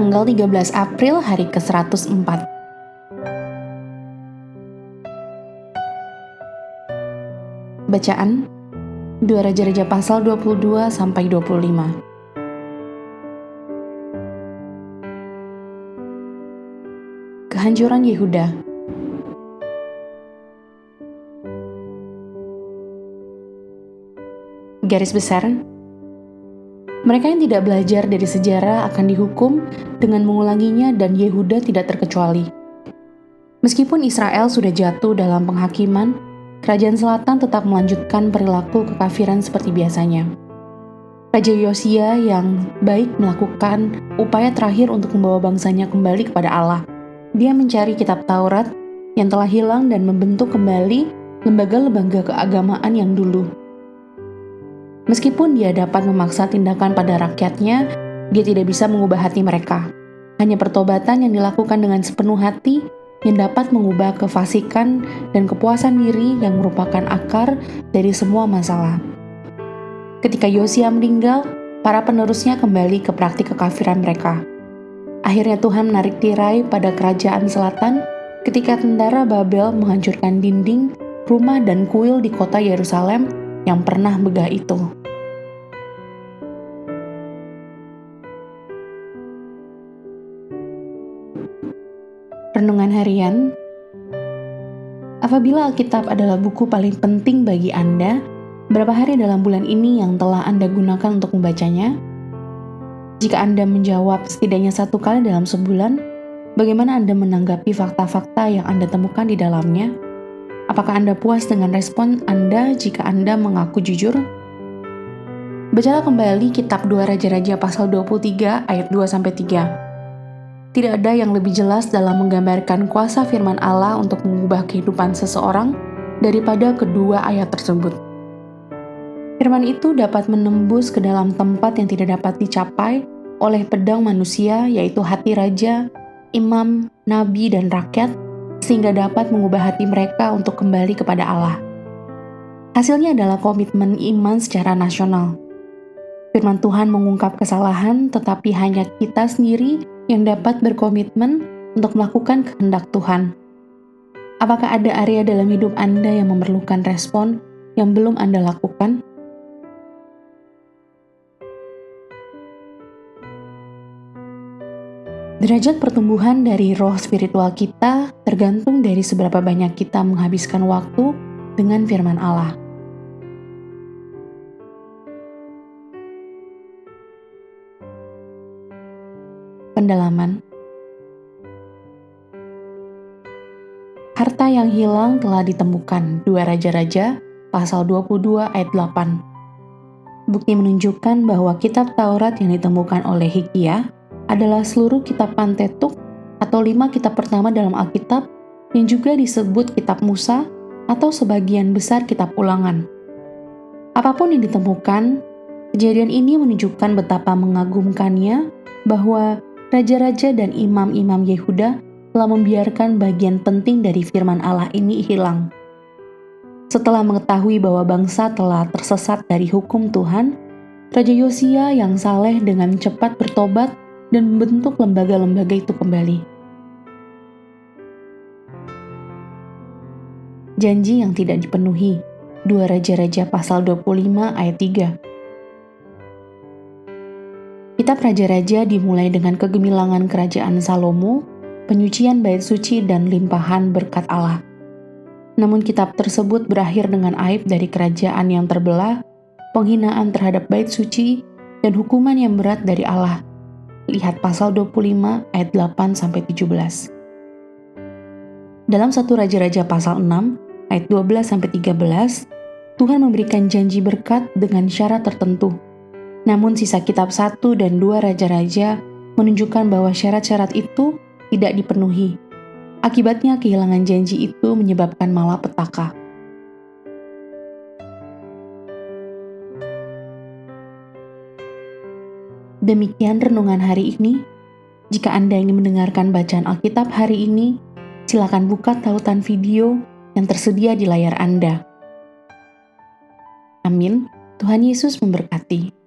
tanggal 13 April hari ke-104. Bacaan 2 Raja-Raja pasal 22 sampai 25. Kehancuran Yehuda. Garis besar, mereka yang tidak belajar dari sejarah akan dihukum dengan mengulanginya, dan Yehuda tidak terkecuali. Meskipun Israel sudah jatuh dalam penghakiman, Kerajaan Selatan tetap melanjutkan perilaku kekafiran seperti biasanya. Raja Yosia yang baik melakukan upaya terakhir untuk membawa bangsanya kembali kepada Allah. Dia mencari kitab Taurat yang telah hilang dan membentuk kembali lembaga-lembaga keagamaan yang dulu. Meskipun dia dapat memaksa tindakan pada rakyatnya, dia tidak bisa mengubah hati mereka. Hanya pertobatan yang dilakukan dengan sepenuh hati yang dapat mengubah kefasikan dan kepuasan diri yang merupakan akar dari semua masalah. Ketika Yosia meninggal, para penerusnya kembali ke praktik kekafiran mereka. Akhirnya Tuhan menarik tirai pada kerajaan selatan ketika tentara Babel menghancurkan dinding, rumah, dan kuil di kota Yerusalem yang pernah megah itu. Renungan harian. Apabila Alkitab adalah buku paling penting bagi Anda, berapa hari dalam bulan ini yang telah Anda gunakan untuk membacanya? Jika Anda menjawab setidaknya 1 kali dalam sebulan, bagaimana Anda menanggapi fakta-fakta yang Anda temukan di dalamnya? Apakah Anda puas dengan respon Anda jika Anda mengaku jujur? Bacalah kembali kitab 2 Raja-Raja pasal 23 ayat 2-3. Tidak ada yang lebih jelas dalam menggambarkan kuasa firman Allah untuk mengubah kehidupan seseorang daripada kedua ayat tersebut. Firman itu dapat menembus ke dalam tempat yang tidak dapat dicapai oleh pedang manusia, yaitu hati raja, imam, nabi, dan rakyat, sehingga dapat mengubah hati mereka untuk kembali kepada Allah. Hasilnya adalah komitmen iman secara nasional. Firman Tuhan mengungkap kesalahan, tetapi hanya kita sendiri yang dapat berkomitmen untuk melakukan kehendak Tuhan. Apakah ada area dalam hidup Anda yang memerlukan respon yang belum Anda lakukan? Derajat pertumbuhan dari roh spiritual kita tergantung dari seberapa banyak kita menghabiskan waktu dengan firman Allah. Pendalaman. Harta yang hilang telah ditemukan. 2 Raja-Raja pasal 22 ayat 8. Bukti menunjukkan bahwa kitab Taurat yang ditemukan oleh Hilkiah adalah seluruh kitab Pentateuch atau 5 kitab pertama dalam Alkitab yang juga disebut kitab Musa atau sebagian besar kitab Ulangan. Apapun yang ditemukan, kejadian ini menunjukkan betapa mengagumkannya bahwa raja-raja dan imam-imam Yehuda telah membiarkan bagian penting dari firman Allah ini hilang. Setelah mengetahui bahwa bangsa telah tersesat dari hukum Tuhan, Raja Yosia yang saleh dengan cepat bertobat dan membentuk lembaga-lembaga itu kembali. Janji yang tidak dipenuhi. 2 Raja-Raja pasal 25 ayat 3. Kitab Raja-Raja dimulai dengan kegemilangan kerajaan Salomo, penyucian bait suci, dan limpahan berkat Allah. Namun kitab tersebut berakhir dengan aib dari kerajaan yang terbelah, penghinaan terhadap bait suci, dan hukuman yang berat dari Allah. Lihat pasal 25 ayat 8-17. Dalam 1 Raja-Raja pasal 6 ayat 12-13, Tuhan memberikan janji berkat dengan syarat tertentu. Namun sisa kitab 1 dan 2 Raja-Raja menunjukkan bahwa syarat-syarat itu tidak dipenuhi. Akibatnya kehilangan janji itu menyebabkan malapetaka. Demikian renungan hari ini. Jika Anda ingin mendengarkan bacaan Alkitab hari ini, silakan buka tautan video yang tersedia di layar Anda. Amin. Tuhan Yesus memberkati.